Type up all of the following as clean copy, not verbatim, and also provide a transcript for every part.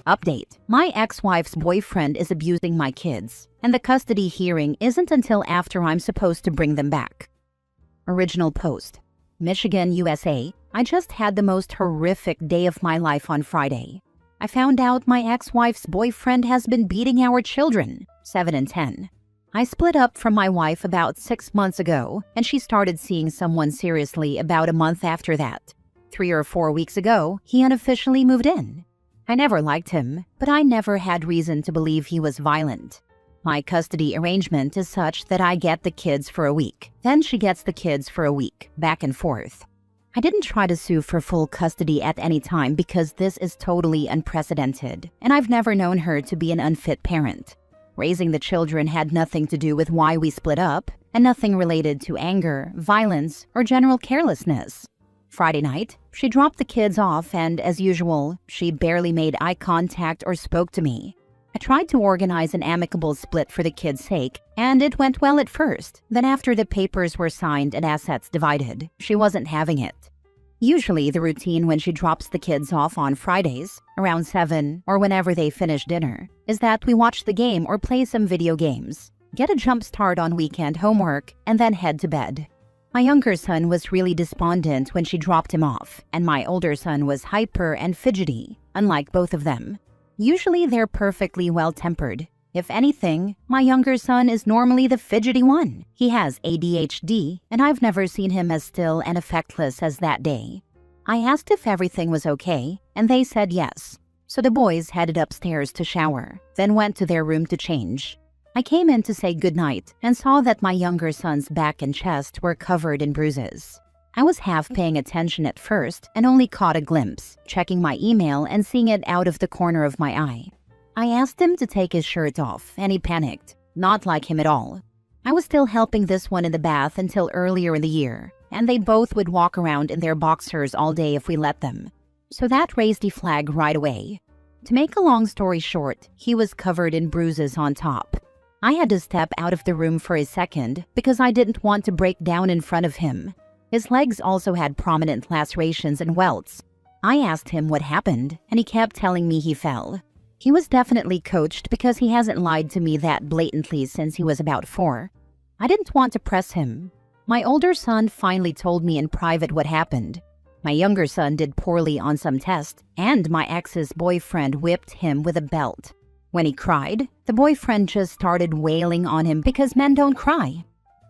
Update: my ex-wife's boyfriend is abusing my kids, and the custody hearing isn't until after I'm supposed to bring them back. Original post: Michigan, USA. I just had the most horrific day of my life on Friday. I found out my ex-wife's boyfriend has been beating our children, 7 and 10. I split up from my wife about 6 months ago, and she started seeing someone seriously about a month after that. 3 or 4 weeks ago, he unofficially moved in. I never liked him, but I never had reason to believe he was violent. My custody arrangement is such that I get the kids for a week, then she gets the kids for a week, back and forth. I didn't try to sue for full custody at any time because this is totally unprecedented, and I've never known her to be an unfit parent. Raising the children had nothing to do with why we split up, and nothing related to anger, violence, or general carelessness. Friday night, she dropped the kids off and, as usual, she barely made eye contact or spoke to me. I tried to organize an amicable split for the kids' sake, and it went well at first. Then after the papers were signed and assets divided, she wasn't having it. Usually the routine when she drops the kids off on Fridays, around 7 or whenever they finish dinner, is that we watch the game or play some video games, get a jump start on weekend homework, and then head to bed. My younger son was really despondent when she dropped him off, and my older son was hyper and fidgety, unlike both of them. Usually they're perfectly well-tempered. If anything, my younger son is normally the fidgety one. He has ADHD, and I've never seen him as still and affectless as that day. I asked if everything was okay, and they said yes. So the boys headed upstairs to shower, then went to their room to change. I came in to say goodnight and saw that my younger son's back and chest were covered in bruises. I was half paying attention at first and only caught a glimpse, checking my email and seeing it out of the corner of my eye. I asked him to take his shirt off, and he panicked. Not like him at all. I was still helping this one in the bath until earlier in the year, and they both would walk around in their boxers all day if we let them. So that raised a flag right away. To make a long story short, he was covered in bruises on top. I had to step out of the room for a second because I didn't want to break down in front of him. His legs also had prominent lacerations and welts. I asked him what happened, and he kept telling me he fell. He was definitely coached because he hasn't lied to me that blatantly since he was about 4. I didn't want to press him. My older son finally told me in private what happened. My younger son did poorly on some test, and my ex's boyfriend whipped him with a belt. When he cried, the boyfriend just started wailing on him because men don't cry.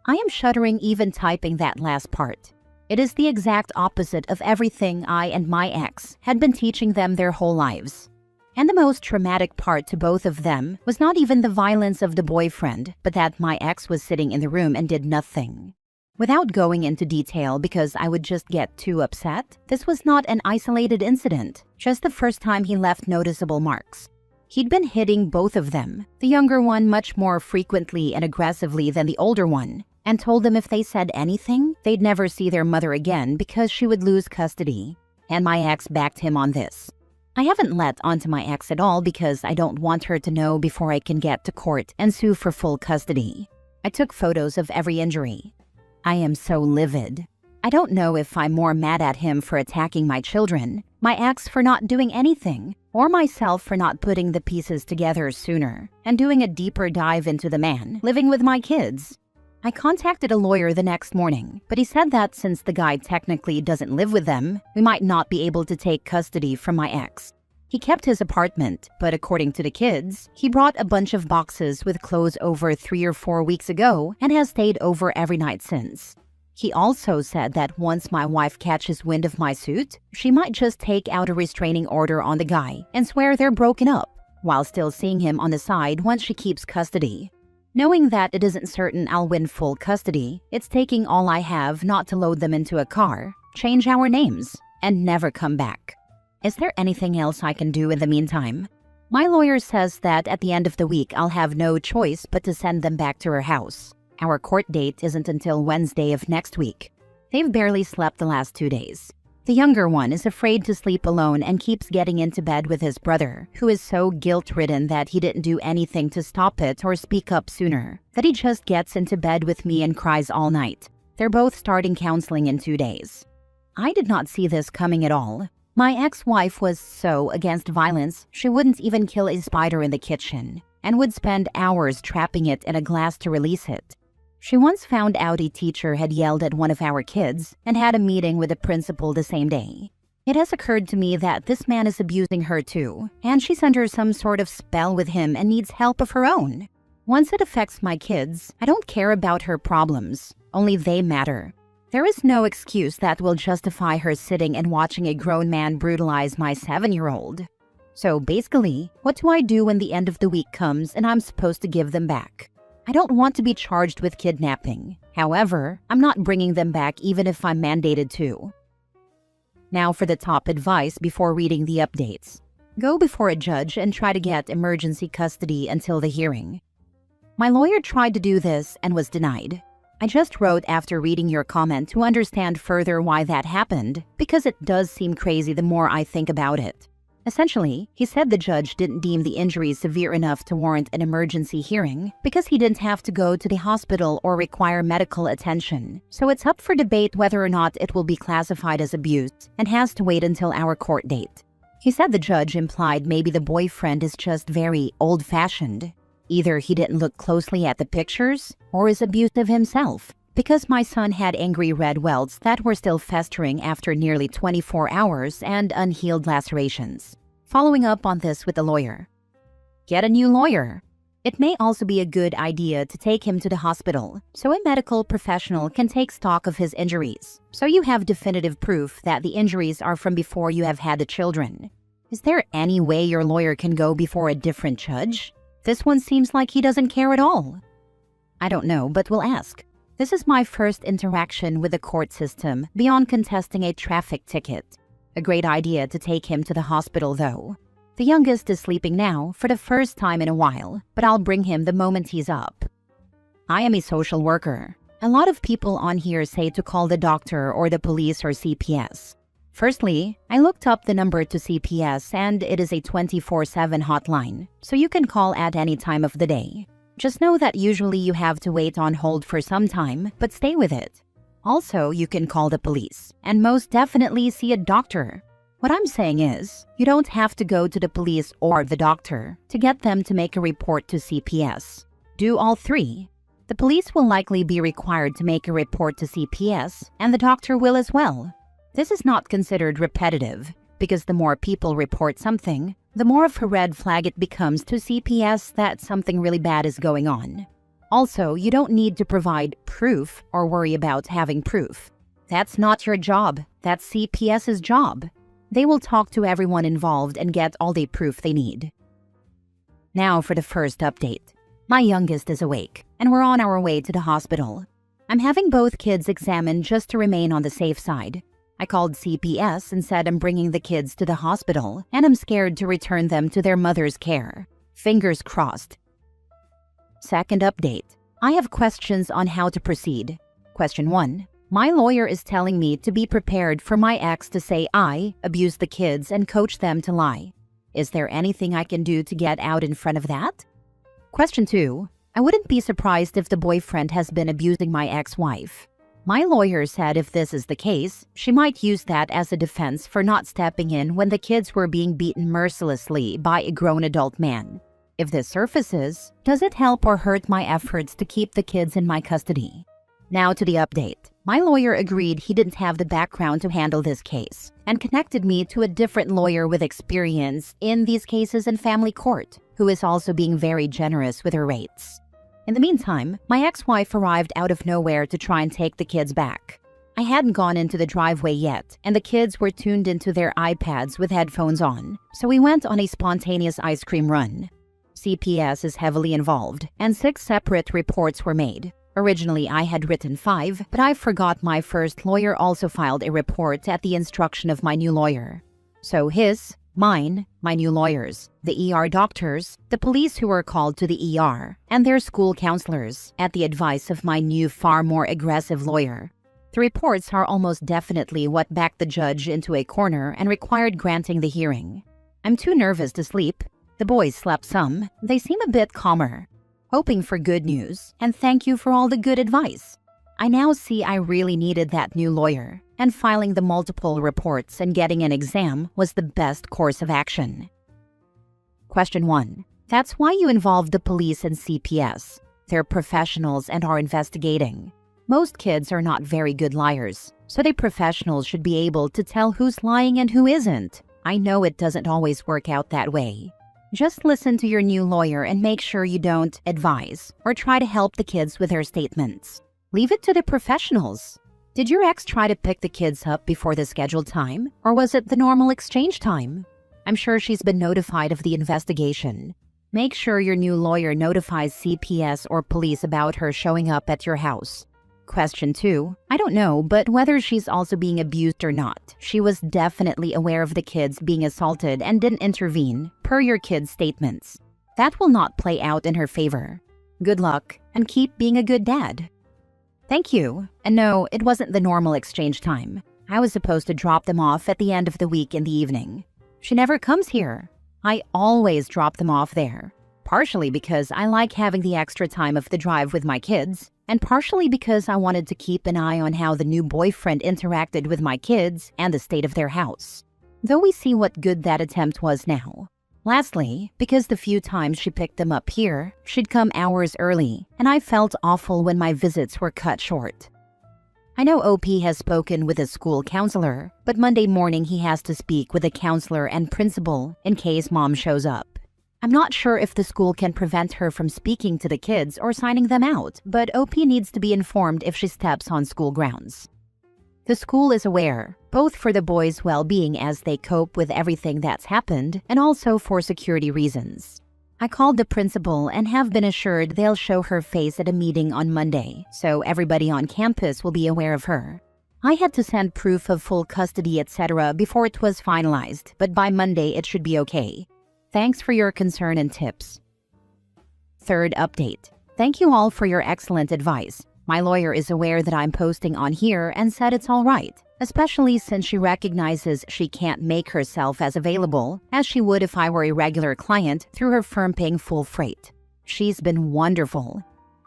I am shuddering even typing that last part. It is the exact opposite of everything I and my ex had been teaching them their whole lives. And the most traumatic part to both of them was not even the violence of the boyfriend, but that my ex was sitting in the room and did nothing. Without going into detail because I would just get too upset, this was not an isolated incident, just the first time he left noticeable marks. He'd been hitting both of them, the younger one much more frequently and aggressively than the older one, and told them if they said anything, they'd never see their mother again because she would lose custody. And my ex backed him on this. I haven't let onto my ex at all because I don't want her to know before I can get to court and sue for full custody. I took photos of every injury. I am so livid. I don't know if I'm more mad at him for attacking my children, my ex for not doing anything, or myself for not putting the pieces together sooner and doing a deeper dive into the man living with my kids. I contacted a lawyer the next morning, but he said that since the guy technically doesn't live with them, we might not be able to take custody from my ex. He kept his apartment, but according to the kids, he brought a bunch of boxes with clothes over 3 or 4 weeks ago and has stayed over every night since. He also said that once my wife catches wind of my suit, she might just take out a restraining order on the guy and swear they're broken up, while still seeing him on the side once she keeps custody. Knowing that it isn't certain I'll win full custody, it's taking all I have not to load them into a car, change our names, and never come back. Is there anything else I can do in the meantime? My lawyer says that at the end of the week I'll have no choice but to send them back to her house. Our court date isn't until Wednesday of next week. They've barely slept the last 2 days. The younger one is afraid to sleep alone and keeps getting into bed with his brother, who is so guilt-ridden that he didn't do anything to stop it or speak up sooner, that he just gets into bed with me and cries all night. They're both starting counseling in 2 days. I did not see this coming at all. My ex-wife was so against violence, she wouldn't even kill a spider in the kitchen and would spend hours trapping it in a glass to release it. She once found out a teacher had yelled at one of our kids and had a meeting with the principal the same day. It has occurred to me that this man is abusing her too, and she's under some sort of spell with him and needs help of her own. Once it affects my kids, I don't care about her problems, only they matter. There is no excuse that will justify her sitting and watching a grown man brutalize my 7-year-old. So basically, what do I do when the end of the week comes and I'm supposed to give them back? I don't want to be charged with kidnapping. However, I'm not bringing them back even if I'm mandated to. Now for the top advice before reading the updates. Go before a judge and try to get emergency custody until the hearing. My lawyer tried to do this and was denied. I just wrote after reading your comment to understand further why that happened, because it does seem crazy the more I think about it. Essentially, he said the judge didn't deem the injuries severe enough to warrant an emergency hearing because he didn't have to go to the hospital or require medical attention. So it's up for debate whether or not it will be classified as abuse and has to wait until our court date. He said the judge implied maybe the boyfriend is just very old-fashioned. Either he didn't look closely at the pictures or is abusive himself, because my son had angry red welts that were still festering after nearly 24 hours and unhealed lacerations. Following up on this with the lawyer. Get a new lawyer. It may also be a good idea to take him to the hospital so a medical professional can take stock of his injuries, so you have definitive proof that the injuries are from before you have had the children. Is there any way your lawyer can go before a different judge? This one seems like he doesn't care at all. I don't know, but we'll ask. This is my first interaction with the court system beyond contesting a traffic ticket. A great idea to take him to the hospital though. The youngest is sleeping now for the first time in a while, but I'll bring him the moment he's up. I am a social worker. A lot of people on here say to call the doctor or the police or CPS. Firstly, I looked up the number to CPS and it is a 24/7 hotline, so you can call at any time of the day. Just know that usually you have to wait on hold for some time, but stay with it. Also, you can call the police, and most definitely see a doctor. What I'm saying is, you don't have to go to the police or the doctor to get them to make a report to CPS. Do all three. The police will likely be required to make a report to CPS, and the doctor will as well. This is not considered repetitive, because the more people report something, the more of a red flag it becomes to CPS that something really bad is going on. Also, you don't need to provide proof or worry about having proof. That's not your job. That's CPS's job. They will talk to everyone involved and get all the proof they need. Now for the first update. My youngest is awake, and we're on our way to the hospital. I'm having both kids examined just to remain on the safe side. I called CPS and said I'm bringing the kids to the hospital and I'm scared to return them to their mother's care. Fingers crossed. Second update. I have questions on how to proceed. Question 1. My lawyer is telling me to be prepared for my ex to say I abused the kids and coach them to lie. Is there anything I can do to get out in front of that? Question 2. I wouldn't be surprised if the boyfriend has been abusing my ex-wife. My lawyer said if this is the case, she might use that as a defense for not stepping in when the kids were being beaten mercilessly by a grown adult man. If this surfaces, does it help or hurt my efforts to keep the kids in my custody? Now to the update. My lawyer agreed he didn't have the background to handle this case and connected me to a different lawyer with experience in these cases in family court, who is also being very generous with her rates. In the meantime, my ex-wife arrived out of nowhere to try and take the kids back. I hadn't gone into the driveway yet, and the kids were tuned into their iPads with headphones on, so we went on a spontaneous ice cream run. CPS is heavily involved, and 6 separate reports were made. Originally, I had written 5, but I forgot my first lawyer also filed a report at the instruction of my new lawyer. So his, mine, my new lawyers, the ER doctors, the police who were called to the ER, and their school counselors, at the advice of my new, far more aggressive lawyer. The reports are almost definitely what backed the judge into a corner and required granting the hearing. I'm too nervous to sleep. The boys slept some. They seem a bit calmer. Hoping for good news, and thank you for all the good advice. I now see I really needed that new lawyer, and filing the multiple reports and getting an exam was the best course of action. Question 1. That's why you involved the police and CPS. They're professionals and are investigating. Most kids are not very good liars, so the professionals should be able to tell who's lying and who isn't. I know it doesn't always work out that way. Just listen to your new lawyer and make sure you don't advise or try to help the kids with their statements. Leave it to the professionals. Did your ex try to pick the kids up before the scheduled time, or was it the normal exchange time? I'm sure she's been notified of the investigation. Make sure your new lawyer notifies CPS or police about her showing up at your house. Question 2. I don't know, but whether she's also being abused or not, she was definitely aware of the kids being assaulted and didn't intervene, per your kids' statements. That will not play out in her favor. Good luck, and keep being a good dad. Thank you. And no, it wasn't the normal exchange time. I was supposed to drop them off at the end of the week in the evening. She never comes here. I always drop them off there. Partially because I like having the extra time of the drive with my kids, and partially because I wanted to keep an eye on how the new boyfriend interacted with my kids and the state of their house. Though we see what good that attempt was now. Lastly, because the few times she picked them up here, she'd come hours early, and I felt awful when my visits were cut short. I know OP has spoken with a school counselor, but Monday morning he has to speak with a counselor and principal in case mom shows up. I'm not sure if the school can prevent her from speaking to the kids or signing them out, but OP needs to be informed if she steps on school grounds. The school is aware, both for the boys' well-being as they cope with everything that's happened, and also for security reasons. I called the principal and have been assured they'll show her face at a meeting on Monday, so everybody on campus will be aware of her. I had to send proof of full custody, etc. before it was finalized, but by Monday it should be okay. Thanks for your concern and tips. Third update. Thank you all for your excellent advice. My lawyer is aware that I'm posting on here and said it's all right, especially since she recognizes she can't make herself as available as she would if I were a regular client through her firm paying full freight. She's been wonderful.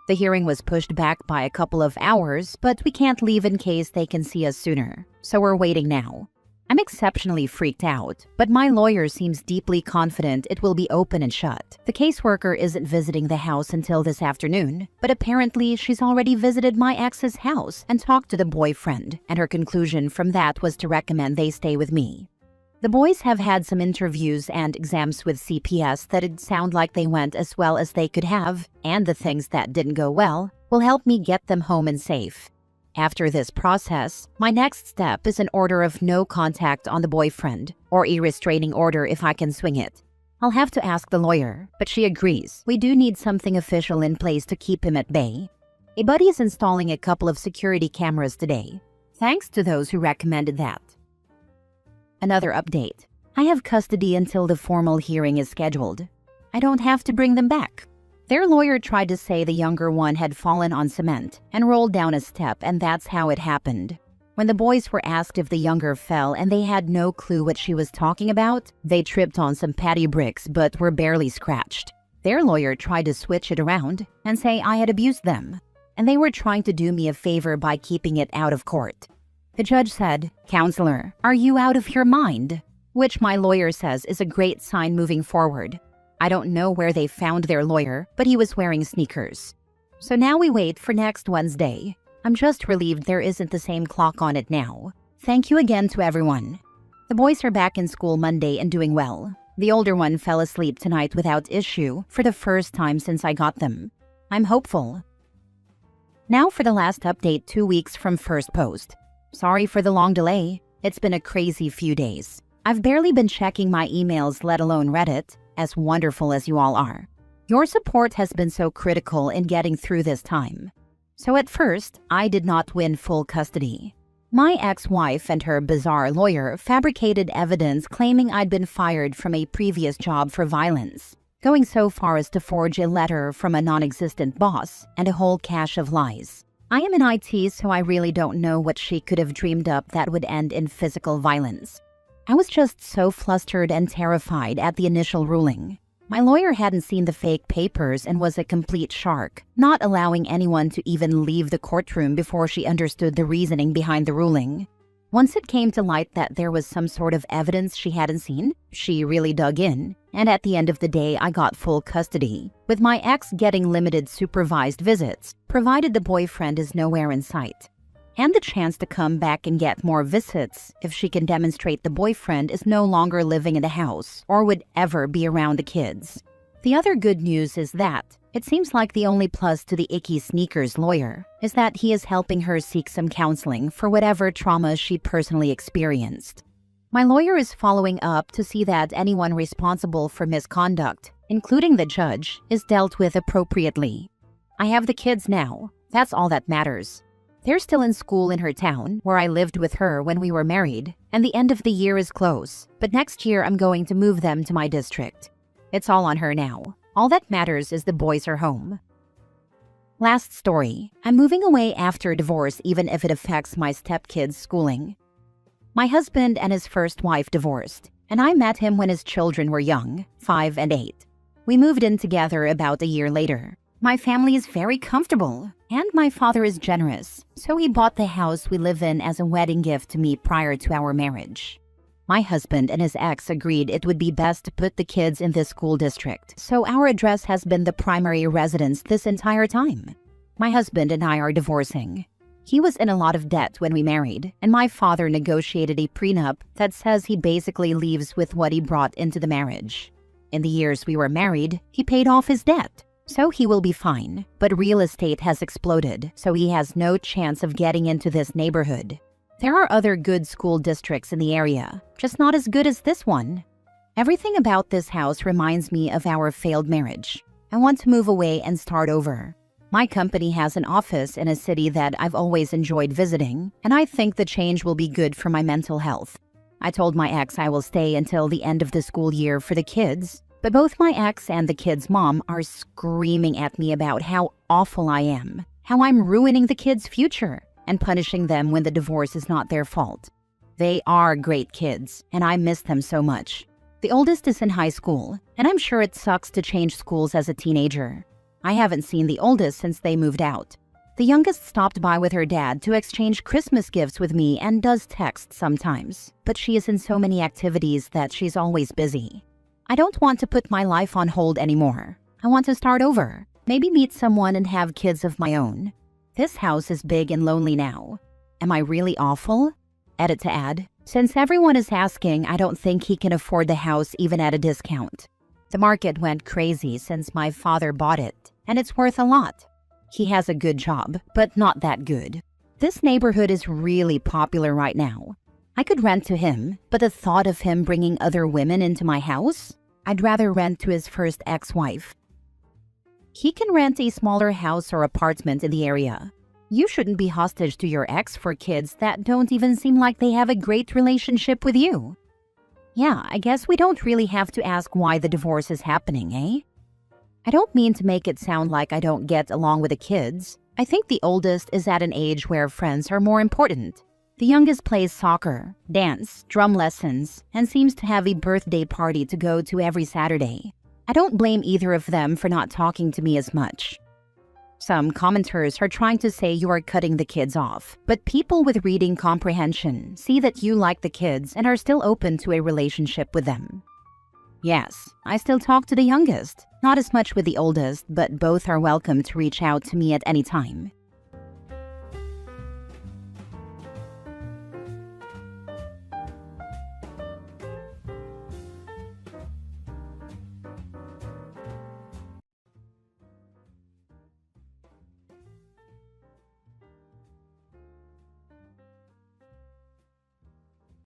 The hearing was pushed back by a couple of hours, but we can't leave in case they can see us sooner, so we're waiting now. I'm exceptionally freaked out, but my lawyer seems deeply confident it will be open and shut. The caseworker isn't visiting the house until this afternoon, but apparently she's already visited my ex's house and talked to the boyfriend, and her conclusion from that was to recommend they stay with me. The boys have had some interviews and exams with CPS that'd sound like they went as well as they could have, and the things that didn't go well will help me get them home and safe. After this process, my next step is an order of no contact on the boyfriend, or a restraining order if I can swing it. I'll have to ask the lawyer, but she agrees. We do need something official in place to keep him at bay. A buddy is installing a couple of security cameras today. Thanks to those who recommended that. Another update. I have custody until the formal hearing is scheduled. I don't have to bring them back. Their lawyer tried to say the younger one had fallen on cement and rolled down a step, and that's how it happened. When the boys were asked if the younger fell and they had no clue what she was talking about, they tripped on some patty bricks but were barely scratched. Their lawyer tried to switch it around and say I had abused them, and they were trying to do me a favor by keeping it out of court. The judge said, "Counselor, are you out of your mind?" Which my lawyer says is a great sign moving forward. I don't know where they found their lawyer, but he was wearing sneakers. So now we wait for next Wednesday. I'm just relieved there isn't the same clock on it now. Thank you again to everyone. The boys are back in school Monday and doing well. The older one fell asleep tonight without issue for the first time since I got them. I'm hopeful. Now for the last update 2 weeks from first post. Sorry for the long delay. It's been a crazy few days. I've barely been checking my emails, let alone Reddit, as wonderful as you all are. Your support has been so critical in getting through this time. So at first, I did not win full custody. My ex-wife and her bizarre lawyer fabricated evidence claiming I'd been fired from a previous job for violence, going so far as to forge a letter from a non-existent boss and a whole cache of lies. I am in IT, so I really don't know what she could have dreamed up that would end in physical violence. I was just so flustered and terrified at the initial ruling. My lawyer hadn't seen the fake papers and was a complete shark, not allowing anyone to even leave the courtroom before she understood the reasoning behind the ruling. Once it came to light that there was some sort of evidence she hadn't seen, she really dug in, and at the end of the day I got full custody, with my ex getting limited supervised visits, provided the boyfriend is nowhere in sight, and the chance to come back and get more visits if she can demonstrate the boyfriend is no longer living in the house or would ever be around the kids. The other good news is that it seems like the only plus to the icky sneakers lawyer is that he is helping her seek some counseling for whatever trauma she personally experienced. My lawyer is following up to see that anyone responsible for misconduct, including the judge, is dealt with appropriately. I have the kids now. That's all that matters. They're still in school in her town, where I lived with her when we were married, and the end of the year is close, but next year I'm going to move them to my district. It's all on her now. All that matters is the boys are home. Last story. I'm moving away after divorce even if it affects my stepkids' schooling. My husband and his first wife divorced, and I met him when his children were young, 5 and 8. We moved in together about a year later. My family is very comfortable, and my father is generous, so he bought the house we live in as a wedding gift to me prior to our marriage. My husband and his ex agreed it would be best to put the kids in this school district, so our address has been the primary residence this entire time. My husband and I are divorcing. He was in a lot of debt when we married, and my father negotiated a prenup that says he basically leaves with what he brought into the marriage. In the years we were married, he paid off his debt, so he will be fine, but real estate has exploded, so he has no chance of getting into this neighborhood. There are other good school districts in the area, just not as good as this one. Everything about this house reminds me of our failed marriage. I want to move away and start over. My company has an office in a city that I've always enjoyed visiting, and I think the change will be good for my mental health. I told my ex I will stay until the end of the school year for the kids, but both my ex and the kids' mom are screaming at me about how awful I am, how I'm ruining the kids' future, and punishing them when the divorce is not their fault. They are great kids, and I miss them so much. The oldest is in high school, and I'm sure it sucks to change schools as a teenager. I haven't seen the oldest since they moved out. The youngest stopped by with her dad to exchange Christmas gifts with me and does text sometimes, but she is in so many activities that she's always busy. I don't want to put my life on hold anymore. I want to start over, maybe meet someone and have kids of my own. This house is big and lonely now. Am I really awful? Edit to add. Since everyone is asking, I don't think he can afford the house even at a discount. The market went crazy since my father bought it, and it's worth a lot. He has a good job, but not that good. This neighborhood is really popular right now. I could rent to him, but the thought of him bringing other women into my house? I'd rather rent to his first ex-wife. He can rent a smaller house or apartment in the area. You shouldn't be hostage to your ex for kids that don't even seem like they have a great relationship with you. Yeah, I guess we don't really have to ask why the divorce is happening, eh? I don't mean to make it sound like I don't get along with the kids. I think the oldest is at an age where friends are more important. The youngest plays soccer, dance, drum lessons, and seems to have a birthday party to go to every Saturday. I don't blame either of them for not talking to me as much. Some commenters are trying to say you are cutting the kids off, but people with reading comprehension see that you like the kids and are still open to a relationship with them. Yes, I still talk to the youngest, not as much with the oldest, but both are welcome to reach out to me at any time.